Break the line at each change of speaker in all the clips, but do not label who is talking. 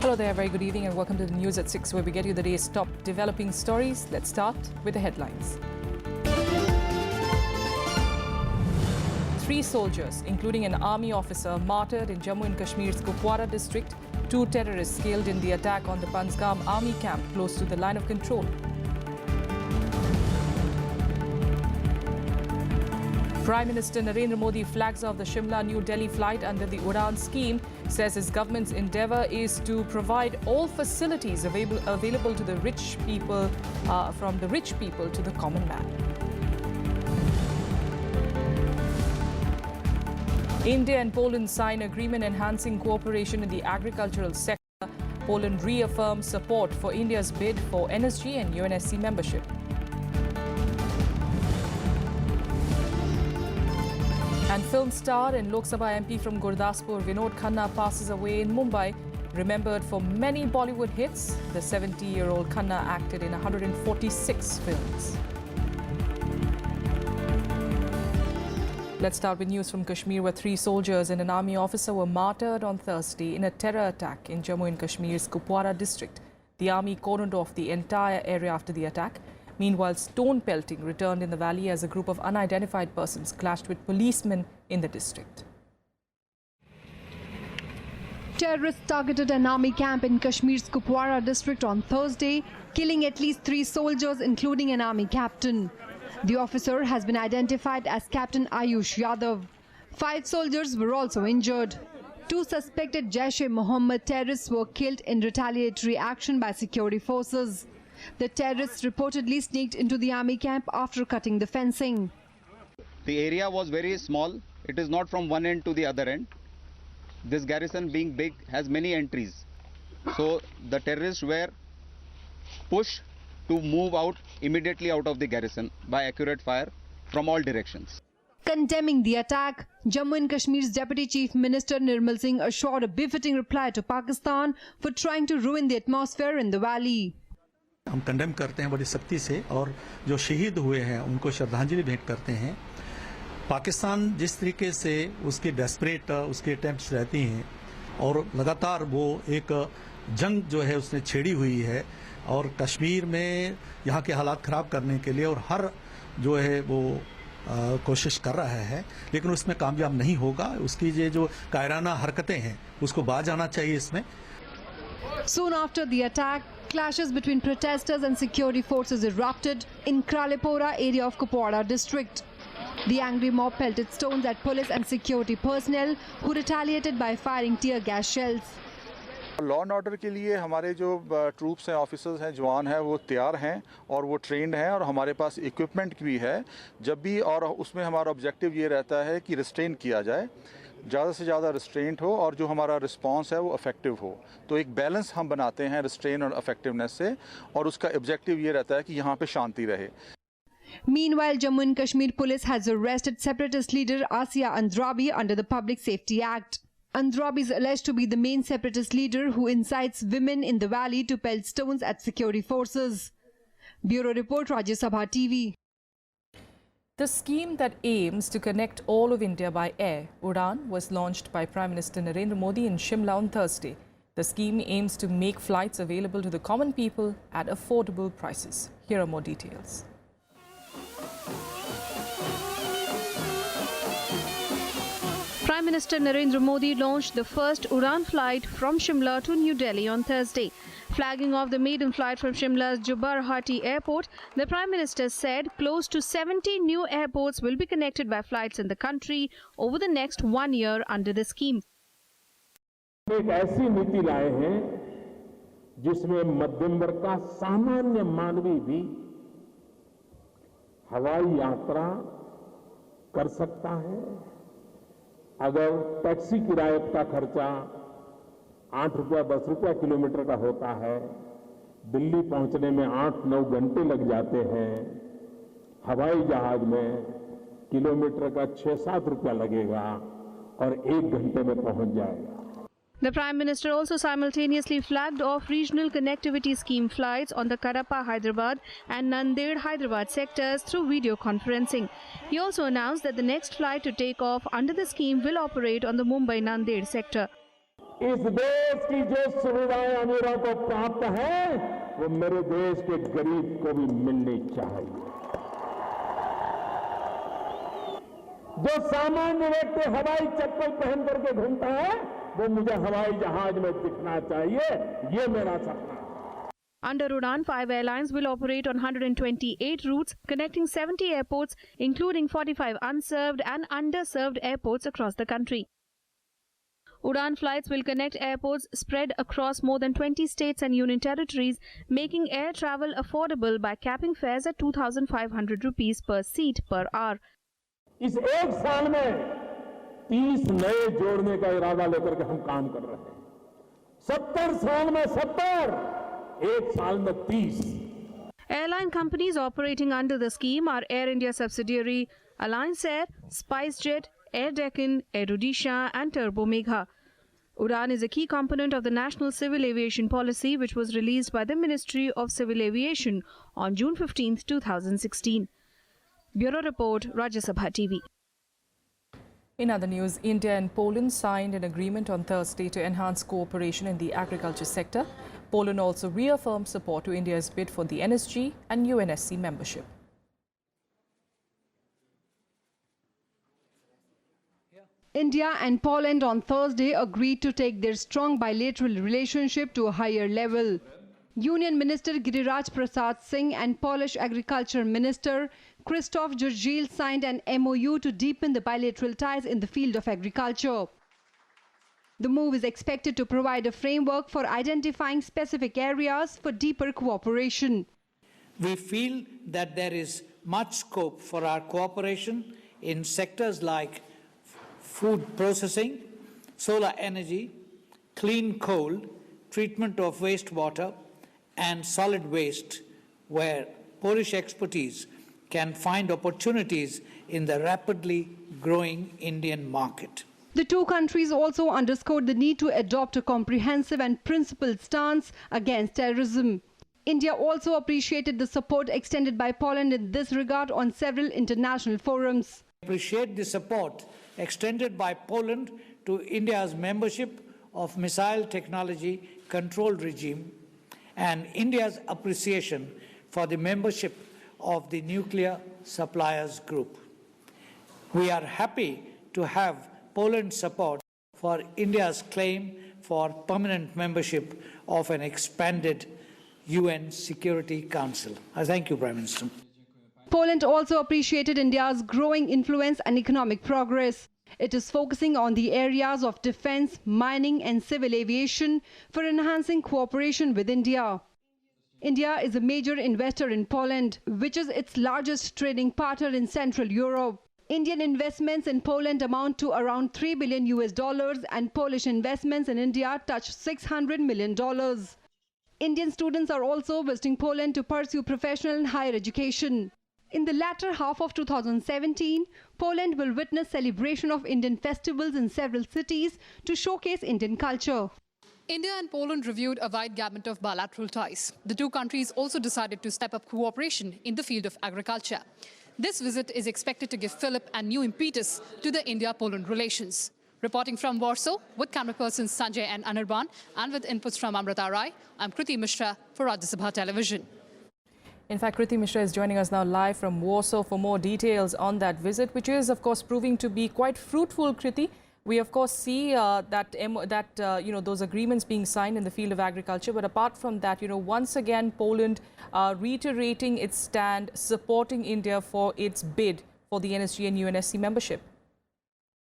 Hello there, very good evening and welcome to the news at 6 where we get you the day's top developing stories. Let's start with the headlines. 3 soldiers, including an army officer, martyred in Jammu and Kashmir's Kupwara district. 2 terrorists killed in the attack on the Pansgam army camp close to the line of control. Prime Minister Narendra Modi flags off the Shimla-New Delhi flight under the Udan scheme, says his government's endeavour is to provide all facilities available to the rich people, from the rich people to the common man. India and Poland sign agreement enhancing cooperation in the agricultural sector. Poland reaffirms support for India's bid for NSG and UNSC membership. And film star and Lok Sabha MP from Gurdaspur, Vinod Khanna, passes away in Mumbai. Remembered for many Bollywood hits, the 70-year-old Khanna acted in 146 films. Let's start with news from Kashmir, where 3 soldiers and an army officer were martyred on Thursday in a terror attack in Jammu and Kashmir's Kupwara district. The army cordoned off the entire area after the attack. Meanwhile, stone pelting returned in the valley as a group of unidentified persons clashed with policemen in the district.
Terrorists targeted an army camp in Kashmir's Kupwara district on Thursday, killing at least 3 soldiers, including an army captain. The officer has been identified as Captain Ayush Yadav. 5 soldiers were also injured. 2 suspected Jaish-e-Mohammed terrorists were killed in retaliatory action by security forces. The terrorists reportedly sneaked into the army camp after cutting the fencing.
The area was very small. It is not from one end to the other end. This garrison, being big, has many entries. So the terrorists were pushed to move out immediately out of the garrison by accurate fire from all directions.
Condemning the attack, Jammu and Kashmir's Deputy Chief Minister Nirmal Singh assured a befitting reply to Pakistan for trying to ruin the atmosphere in the valley.
हम condemn करते हैं बड़ी सख्ती से और जो शहीद हुए हैं उनको श्रद्धांजलि भेंट करते हैं। पाकिस्तान जिस तरीके से उसके डेस्परेट उसके अटेम्प्ट्स रहती हैं और लगातार वो एक जंग जो है उसने छेड़ी हुई है और कश्मीर में यहाँ के हालात ख़राब करने के लिए और हर जो है वो कोशिश कर रहा है, लेकिन उसमें कामयाब नहीं होगा। उसकी ये जो कायराना हरकतें हैं उसको बाज आना चाहिए इसमें।
Soon after the attack, clashes between protesters and security forces erupted in Kralepora area of Kupwara district. The angry mob pelted stones at police and security personnel who retaliated by firing tear gas shells.
Law and order के लिए हमारे जो troops हैं, officers हैं, जवान हैं, वो तैयार हैं और वो ट्रेंड हैं और हमारे पास इक्विपमेंट भी है। जब भी और उसमें हमारा ऑब्जेक्टिव ये रहता है कि रिस्ट्रेन किया जाए, ज़्यादा से ज़्यादा रिस्ट्रेंट हो और जो हमारा रिस्पांस है वो इफेक्टिव हो। तो एक बैलेंस हम बनाते हैं रिस्ट्रेन और इफेक्टिवनेस से और उसका ऑब्जेक्टिव ये रहता है कि यहाँ पे शांति रहे।
Meanwhile, Jammu and Kashmir police has arrested separatist leader Asiya Andrabi under the Public Safety Act. Andrabi is alleged to be the main separatist leader who incites women in the valley to pelt stones at security forces. Bureau Report, Rajya Sabha TV.
The scheme that aims to connect all of India by air, Udan, was launched by Prime Minister Narendra Modi in Shimla on Thursday. The scheme aims to make flights available to the common people at affordable prices. Here are more details.
Prime Minister Narendra Modi launched the first Udan flight from Shimla to New Delhi on Thursday. Flagging off the maiden flight from Shimla's Jubarhati airport, the Prime Minister said close to 70 new airports will be connected by flights in the country over the next 1 year under the scheme.
एक ऐसी नीति लाए हैं जिसमें मध्यम वर्ग का सामान्य मानवी भी हवाई यात्रा कर सकता है। अगर टैक्सी किराए का खर्चा 8 रुपया 10 रुपया किलोमीटर का होता है, दिल्ली पहुंचने में 8-9 घंटे लग जाते हैं, हवाई जहाज में किलोमीटर का 6-7 रुपया लगेगा और 1 घंटे में पहुंच जाएगा।
The Prime Minister also simultaneously flagged off regional connectivity scheme flights on the Kadapa-Hyderabad and Nanded-Hyderabad sectors through video conferencing. He also announced that the next flight to take off under the scheme will operate on the Mumbai-Nanded sector.
इस देश की जो सुविधाएं अमीरों को प्राप्त हैं वो मेरे देश के गरीब को भी मिलनी चाहिए। जो सामान्य व्यक्ति हवाई चप्पल पहन करके घूमता है वो मुझे हवाई जहाज में दिखना चाहिए, ये मेरा सपना है।
Under Udan, 5 airlines will operate on 128 routes connecting 70 airports, including 45 unserved and underserved airports across the country. Udan flights will connect airports spread across more than 20 states and union territories, making air travel affordable by capping fares at 2,500 rupees per seat per hour.
इस एक साल में 30 नए जोड़ने का इरादा लेकर के हम काम कर रहे हैं। 70 साल में 70, एक साल में 30।
Airline companies operating under the scheme are Air India subsidiary Alliance Air, SpiceJet, Air Deccan, Air Odisha and Turbo Megha. Udan is a key component of the National Civil Aviation Policy, which was released by the Ministry of Civil Aviation on June 15, 2016. Bureau Report, Rajya Sabha TV.
In other news, India and Poland signed an agreement on Thursday to enhance cooperation in the agriculture sector. Poland also reaffirmed support to India's bid for the NSG and UNSC membership.
India and Poland on Thursday agreed to take their strong bilateral relationship to a higher level. Union Minister Giriraj Prasad Singh and Polish Agriculture Minister Krzysztof Jurgiel signed an MOU to deepen the bilateral ties in the field of agriculture. The move is expected to provide a framework for identifying specific areas for deeper cooperation.
We feel that there is much scope for our cooperation in sectors like food processing, solar energy, clean coal, treatment of wastewater, and solid waste, where Polish expertise can find opportunities in the rapidly growing Indian market.
The two countries also underscored the need to adopt a comprehensive and principled stance against terrorism. India also appreciated the support extended by Poland in this regard on several international forums.
I appreciate the support extended by Poland to India's membership of Missile Technology Control Regime and India's appreciation for the membership of the Nuclear Suppliers Group. We are happy to have Poland's support for India's claim for permanent membership of an expanded UN Security Council. I thank you, Prime Minister.
Poland also appreciated India's growing influence and economic progress. It is focusing on the areas of defense, mining and civil aviation for enhancing cooperation with India. India is a major investor in Poland, which is its largest trading partner in Central Europe. Indian investments in Poland amount to around $3 billion and Polish investments in India touch $600 million. Indian students are also visiting Poland to pursue professional and higher education. In the latter half of 2017, Poland will witness celebration of Indian festivals in several cities to showcase Indian culture.
India and Poland reviewed a wide gamut of bilateral ties. The two countries also decided to step up cooperation in the field of agriculture. This visit is expected to give fillip and new impetus to the India-Poland relations. Reporting from Warsaw with camerapersons Sanjay and Anirban and with inputs from Amrita Rai, I'm Kriti Mishra for Rajya Sabha Television.
In fact, Kriti Mishra is joining us now live from Warsaw for more details on that visit, which is, of course, proving to be quite fruitful, Kriti. We, of course, see those agreements being signed in the field of agriculture. But apart from that, once again, Poland reiterating its stand, supporting India for its bid for the NSG and UNSC membership.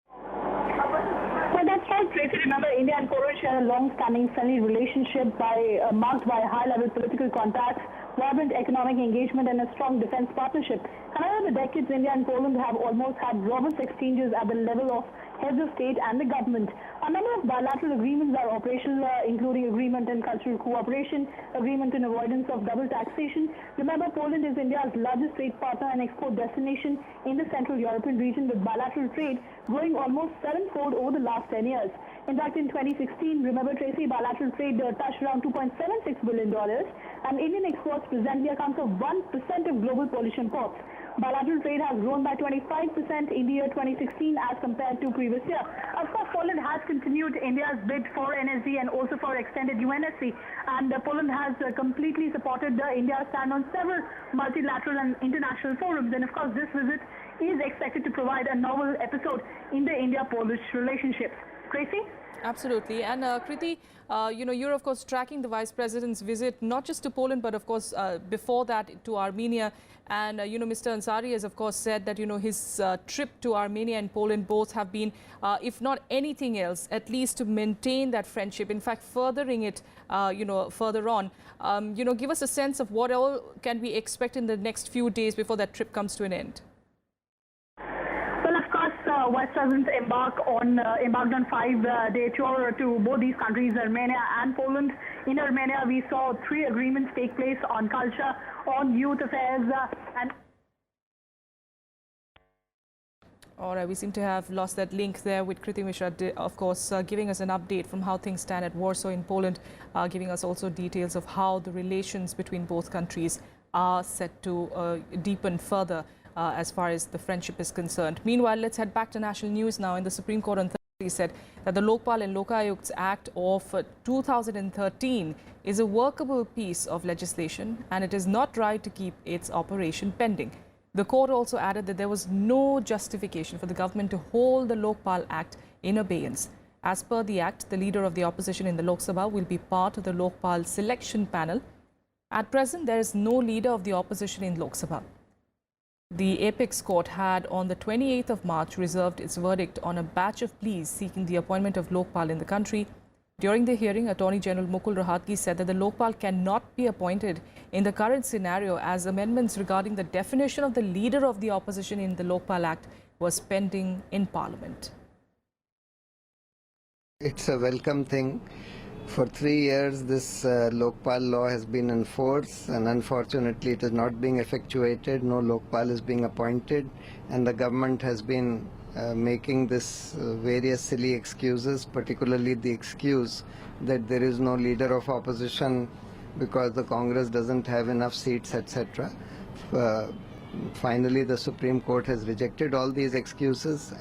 Well, that's right, Tracy. Remember, India and Poland share a long-standing friendly relationship marked by high-level political contacts, vibrant economic engagement and a strong defense partnership. And over the decades, India and Poland have almost had robust exchanges at the level of heads of state and the government. A number of bilateral agreements are operational, including agreement in cultural cooperation, agreement in avoidance of double taxation. Remember, Poland is India's largest trade partner and export destination in the Central European region, with bilateral trade growing almost sevenfold over the last 10 years. In fact, in 2016, remember, Tracy, bilateral trade touched around $2.76 billion, and Indian exports presently account for 1% of global Polish imports. Bilateral trade has grown by 25% in the year 2016 as compared to previous year. Of course, Poland has continued India's bid for NSD and also for extended UNSC, and Poland has completely supported India's stand on several multilateral and international forums. And of course, this visit is expected to provide a novel episode in the India-Polish relationships. Tracy?
Absolutely. And Kriti, you're of course tracking the Vice President's visit, not just to Poland, but of course before that to Armenia. And, Mr. Ansari has of course said that, his trip to Armenia and Poland both have been, if not anything else, at least to maintain that friendship, in fact, furthering it, further on. Give us a sense of what all can we expect in the next few days before that trip comes to an end.
Well, of course, Vice President embarked on 5-day tour to both these countries, Armenia and Poland. In Armenia, we saw 3 agreements take place on culture, on youth affairs, and...
All right, we seem to have lost that link there with Kriti Mishra, of course, giving us an update from how things stand at Warsaw in Poland, giving us also details of how the relations between both countries are set to deepen further. As far as the friendship is concerned. Meanwhile, let's head back to national news now. In the Supreme Court on Thursday said that the Lokpal and Lokayukts Act of 2013 is a workable piece of legislation and it is not right to keep its operation pending. The court also added that there was no justification for the government to hold the Lokpal Act in abeyance. As per the act, the leader of the opposition in the Lok Sabha will be part of the Lokpal selection panel. At present, there is no leader of the opposition in Lok Sabha. The Apex Court had on the 28th of March reserved its verdict on a batch of pleas seeking the appointment of Lokpal in the country. During the hearing, Attorney General Mukul Rohatgi said that the Lokpal cannot be appointed in the current scenario as amendments regarding the definition of the leader of the opposition in the Lokpal Act was pending in Parliament.
It's a welcome thing. For 3 years, this Lokpal law has been in force, and unfortunately it is not being effectuated. No Lokpal is being appointed, and the government has been making this various silly excuses, particularly the excuse that there is no leader of opposition because the Congress doesn't have enough seats, etc. Finally, the Supreme Court has rejected all these excuses.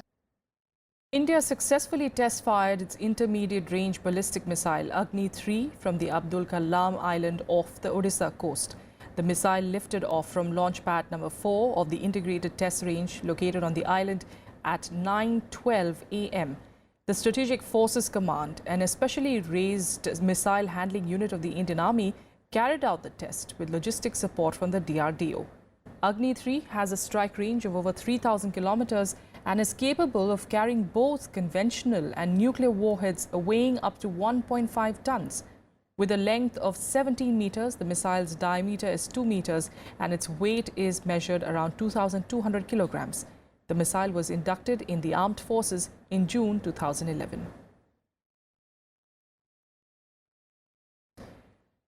India successfully test-fired its intermediate-range ballistic missile Agni-3 from the Abdul Kalam Island off the Odisha coast. The missile lifted off from launch pad number 4 of the integrated test range located on the island at 9:12 a.m. The Strategic Forces Command, an especially raised missile handling unit of the Indian Army, carried out the test with logistic support from the DRDO. Agni-3 has a strike range of over 3,000 kilometers and is capable of carrying both conventional and nuclear warheads weighing up to 1.5 tons. With a length of 17 meters, the missile's diameter is 2 meters and its weight is measured around 2,200 kilograms. The missile was inducted in the armed forces in June 2011.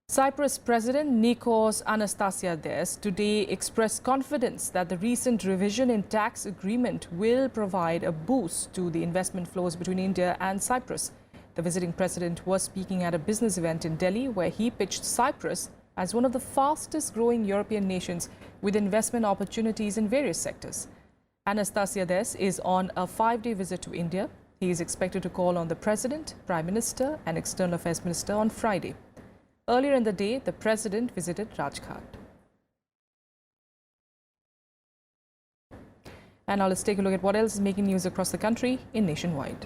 Cyprus President Nikos Anastasiades today expressed confidence that the recent revision in tax agreement will provide a boost to the investment flows between India and Cyprus. The visiting president was speaking at a business event in Delhi where he pitched Cyprus as one of the fastest growing European nations with investment opportunities in various sectors. Anastasiades is on a 5-day visit to India. He is expected to call on the President, Prime Minister and External Affairs Minister on Friday. Earlier in the day, the President visited Rajghat. And now let's take a look at what else is making news across the country in Nationwide.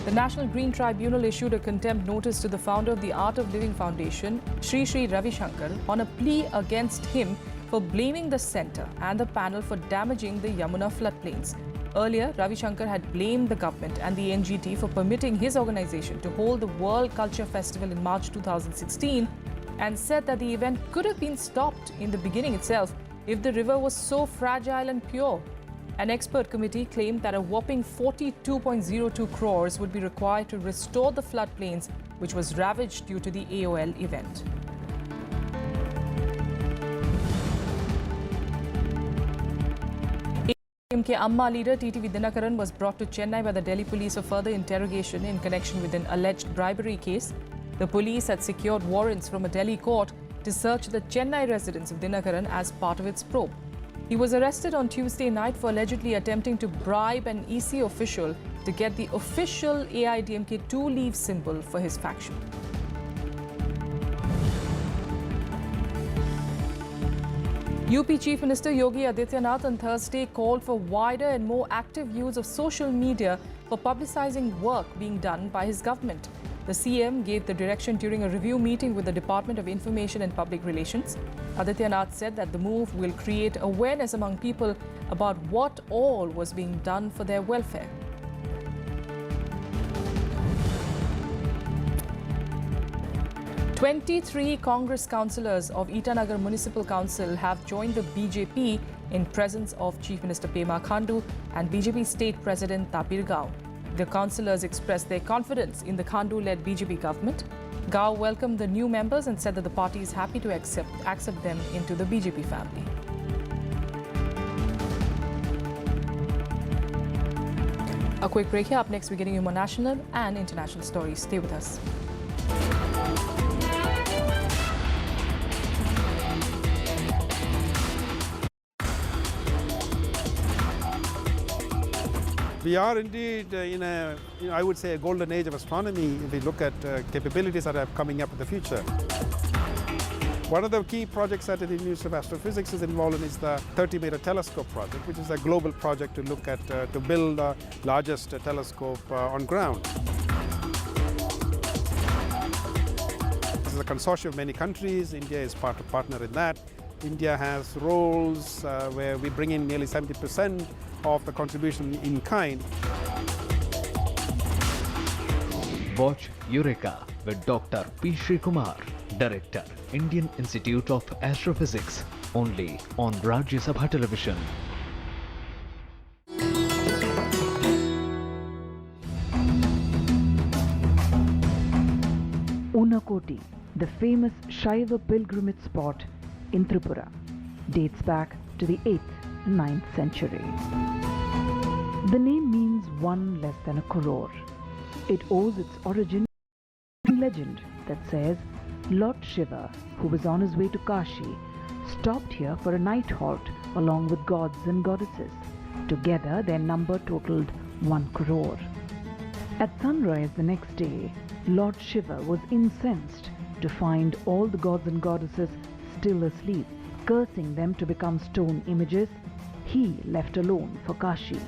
The National Green Tribunal issued a contempt notice to the founder of the Art of Living Foundation, Sri Ravi Shankar, on a plea against him for blaming the centre and the panel for damaging the Yamuna floodplains. Earlier, Ravi Shankar had blamed the government and the NGT for permitting his organisation to hold the World Culture Festival in March 2016 and said that the event could have been stopped in the beginning itself if the river was so fragile and pure. An expert committee claimed that a whopping 42.02 crores would be required to restore the floodplains, which was ravaged due to the AOL event. AMK Amma leader TTV Dinakaran was brought to Chennai by the Delhi police for further interrogation in connection with an alleged bribery case. The police had secured warrants from a Delhi court to search the Chennai residence of Dinakaran as part of its probe. He was arrested on Tuesday night for allegedly attempting to bribe an EC official to get the official AIDMK 2 leave symbol for his faction. UP Chief Minister Yogi Adityanath on Thursday called for wider and more active use of social media for publicizing work being done by his government. The CM gave the direction during a review meeting with the Department of Information and Public Relations. Adityanath said that the move will create awareness among people about what all was being done for their welfare. "23 Congress councillors of Itanagar Municipal Council have joined the BJP in presence of Chief Minister Pema Khandu and BJP State President Tapir Gao. The councillors expressed their confidence in the Khandu-led BJP government. Gao welcomed the new members and said that the party is happy to accept them into the BJP family. A quick break here. Up next, we're getting you more national and international stories. Stay with us.
We are indeed in a, I would say, a golden age of astronomy if we look at capabilities that are coming up in the future. One of the key projects that the Institute of Astrophysics is involved in is the 30-meter telescope project, which is a global project to look at, to build the largest telescope on ground. This is a consortium of many countries. India is partner in that. India has roles where we bring in nearly 70% of the contribution in kind.
Watch Eureka with Dr. P. Srikumar, Director, Indian Institute of Astrophysics, only on Rajya Sabha television.
Unakoti, the famous Shaiva pilgrimage spot in Tripura, dates back to the 8th and 9th century. The name means one less than a crore. It owes its origin to a legend that says Lord Shiva, who was on his way to Kashi, stopped here for a night halt along with gods and goddesses. Together their number totaled 1 crore. At sunrise the next day, Lord Shiva was incensed to find all the gods and goddesses still asleep. Cursing them to become stone images, he left alone for Kashi.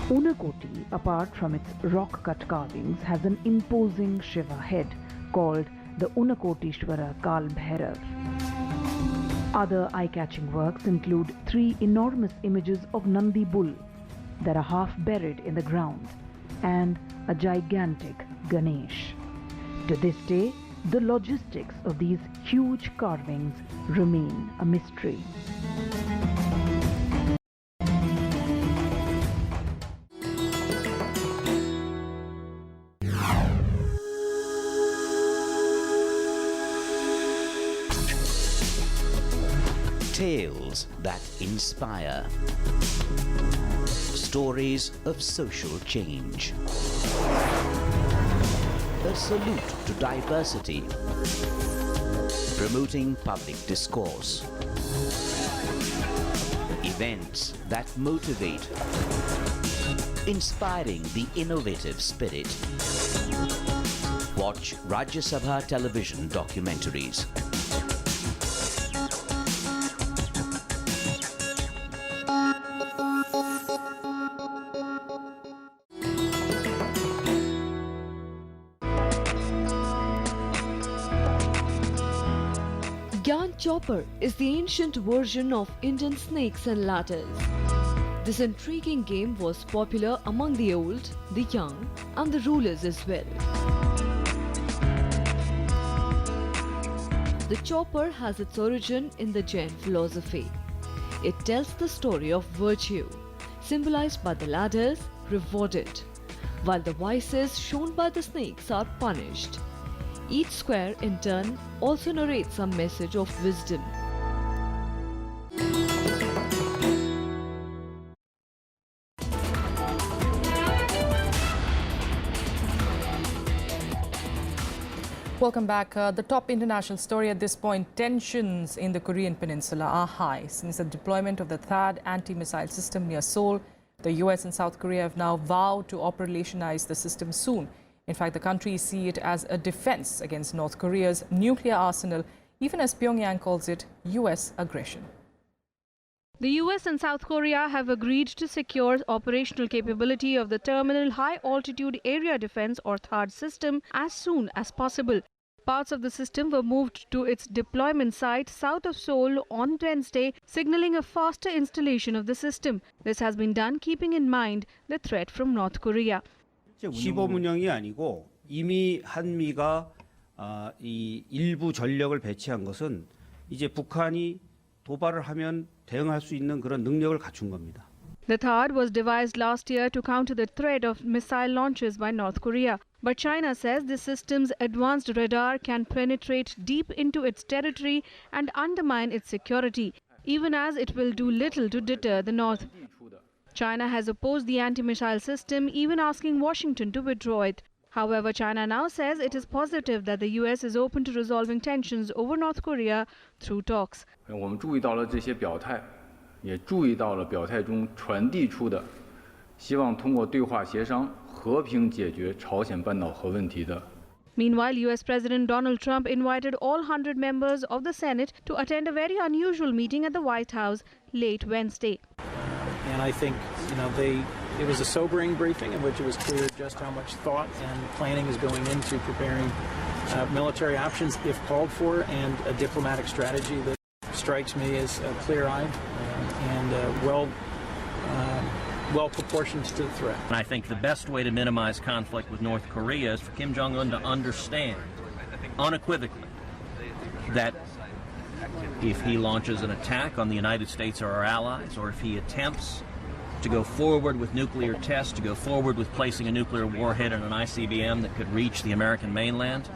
Unakoti, apart from its rock-cut carvings, has an imposing Shiva head called the Unakotishwara Kal Bhairav. Other eye-catching works include 3 enormous images of Nandi bull that are half buried in the ground and a gigantic Ganesh. To this day, the logistics of these huge carvings remain a mystery.
Tales that inspire. Stories of social change. A salute to diversity. Promoting public discourse. Events that motivate. Inspiring the innovative spirit. Watch Rajya Sabha television documentaries.
Chopper is the ancient version of Indian snakes and ladders. This intriguing game was popular among the old, the young, and the rulers as well. The chopper has its origin in the Jain philosophy. It tells the story of virtue, symbolized by the ladders, rewarded, while the vices shown by the snakes are punished. Each square, in turn, also narrates some message of wisdom.
Welcome back. The top international story at this point, tensions in the Korean peninsula are high since the deployment of the THAAD anti-missile system near Seoul. The US and South Korea have now vowed to operationalize the system soon. In fact, the countries see it as a defense against North Korea's nuclear arsenal, even as Pyongyang calls it US aggression.
The US and South Korea have agreed to secure operational capability of the Terminal High Altitude Area Defense or THAAD system as soon as possible. Parts of the system were moved to its deployment site south of Seoul on Wednesday, signaling a faster installation of the system. This has been done keeping in mind the threat from North Korea.
시범 운영이 아니고 이미 한미가 이 일부 전력을 배치한 것은 이제 북한이 도발을 하면 대응할 수 있는 그런 능력을 갖춘 겁니다.
The THAAD was devised last year to counter the threat of missile launches by North Korea. But China says the system's advanced radar can penetrate deep into its territory and undermine its security, even as it will do little to deter the North. China has opposed the anti-missile system, even asking Washington to withdraw it. However, China now says it is positive that the US is open to resolving tensions over North Korea through talks.
我们注意到了这些表态，也注意到了表态中传递出的希望通过对话协商和平解决朝鲜半岛核问题的。
Meanwhile, US President Donald Trump invited all 100 members of the Senate to attend a very unusual meeting at the White House late Wednesday.
And I think, it was a sobering briefing in which it was clear just how much thought and planning is going into preparing military options if called for, and a diplomatic strategy that strikes me as clear-eyed and well proportioned to the threat.
And I think the best way to minimize conflict with North Korea is for Kim Jong-un to understand unequivocally that if he launches an attack on the United States or our allies, or if he attempts to go forward with nuclear tests, to go forward with placing a nuclear warhead in an ICBM that could reach the American mainland,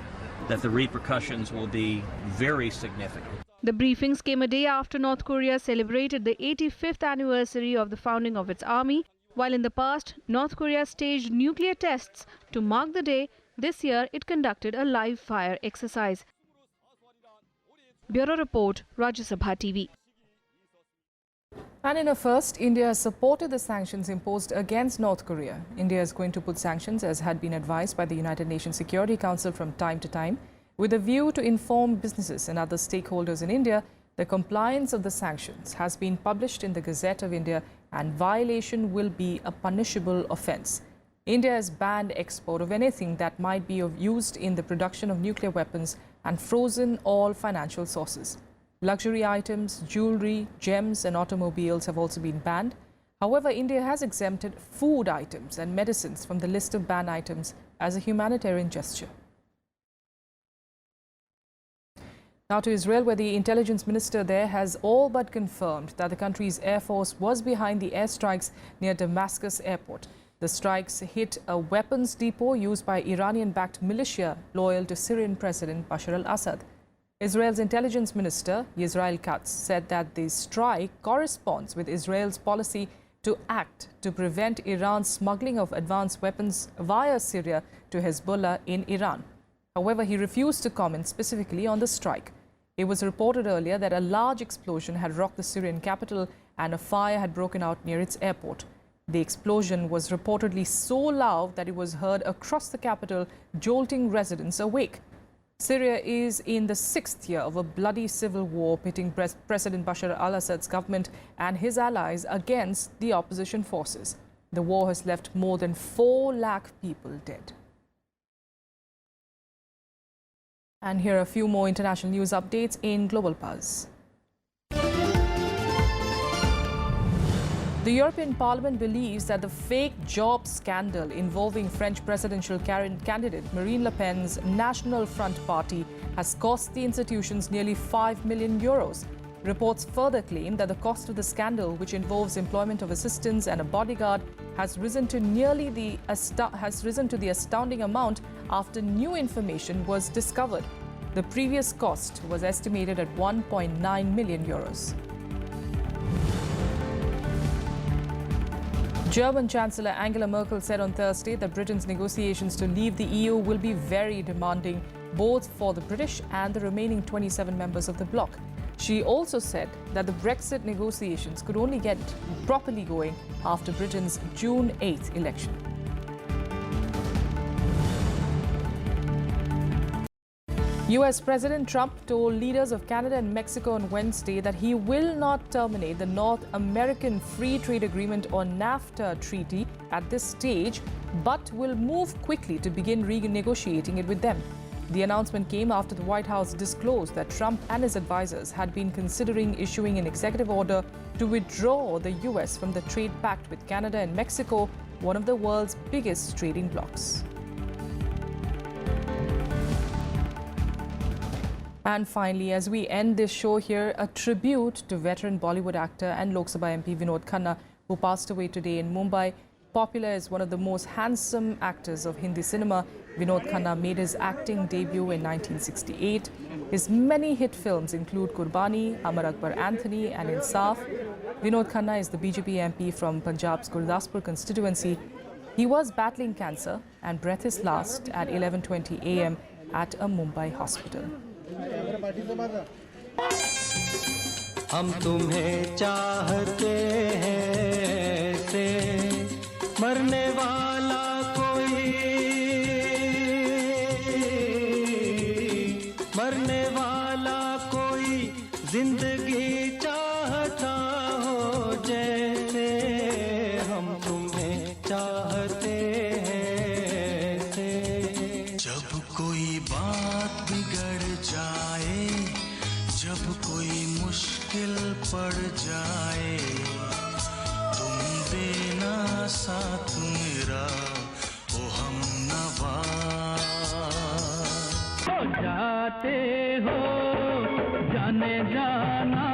that the repercussions will be very significant.
The briefings came a day after North Korea celebrated the 85th anniversary of the founding of its army, while in the past, North Korea staged nuclear tests to mark the day. This year, it conducted a live fire exercise. Bureau Report, Rajya Sabha TV.
And in a first, India has supported the sanctions imposed against North Korea. India is going to put sanctions, as had been advised by the United Nations Security Council from time to time, with a view to inform businesses and other stakeholders in India. The compliance of the sanctions has been published in the Gazette of India, and violation will be a punishable offence. India has banned export of anything that might be used in the production of nuclear weapons and frozen all financial sources. Luxury items, jewelry, gems and automobiles have also been banned. However, India has exempted food items and medicines from the list of banned items as a humanitarian gesture. Now to Israel, where the intelligence minister there has all but confirmed that the country's air force was behind the airstrikes near Damascus airport. The strikes hit a weapons depot used by Iranian-backed militia loyal to Syrian President Bashar al-Assad. Israel's intelligence minister, Yisrael Katz, said that the strike corresponds with Israel's policy to act to prevent Iran's smuggling of advanced weapons via Syria to Hezbollah in Iran. However, he refused to comment specifically on the strike. It was reported earlier that a large explosion had rocked the Syrian capital and a fire had broken out near its airport. The explosion was reportedly so loud that it was heard across the capital, jolting residents awake. Syria is in the 6th year of a bloody civil war pitting President Bashar al-Assad's government and his allies against the opposition forces. The war has left more than 4 lakh people dead. And here are a few more international news updates in Global Buzz. The European Parliament believes that the fake job scandal involving French presidential candidate Marine Le Pen's National Front party has cost the institutions nearly €5 million. Reports further claim that the cost of the scandal, which involves employment of assistants and a bodyguard, has risen to the astounding amount after new information was discovered. The previous cost was estimated at €1.9 million. German Chancellor Angela Merkel said on Thursday that Britain's negotiations to leave the EU will be very demanding, both for the British and the remaining 27 members of the bloc. She also said that the Brexit negotiations could only get properly going after Britain's June 8th election. US President Trump told leaders of Canada and Mexico on Wednesday that he will not terminate the North American Free Trade Agreement or NAFTA treaty at this stage, but will move quickly to begin renegotiating it with them. The announcement came after the White House disclosed that Trump and his advisors had been considering issuing an executive order to withdraw the US from the trade pact with Canada and Mexico, one of the world's biggest trading blocs. And finally, as we end this show here, a tribute to veteran Bollywood actor and Lok Sabha MP Vinod Khanna, who passed away today in Mumbai. Popular as one of the most handsome actors of Hindi cinema, Vinod Khanna made his acting debut in 1968. His many hit films include Kurbani, Amar Akbar Anthony and Insaf. Vinod Khanna is the BJP MP from Punjab's Gurdaspur constituency. He was battling cancer and breathed his last at 11:20 a.m. at a Mumbai hospital.
हम तुम्हें चाहते हैं से मरने वाला कोई जिंदगी चाहता हो जैसे हम तुम्हें चाहते हैं से जब कोई बात बिगड़ जाए जब कोई मुश्किल पड़ जाए तुम देना साथ मेरा ओ हमनवा जाते हो जाने जाना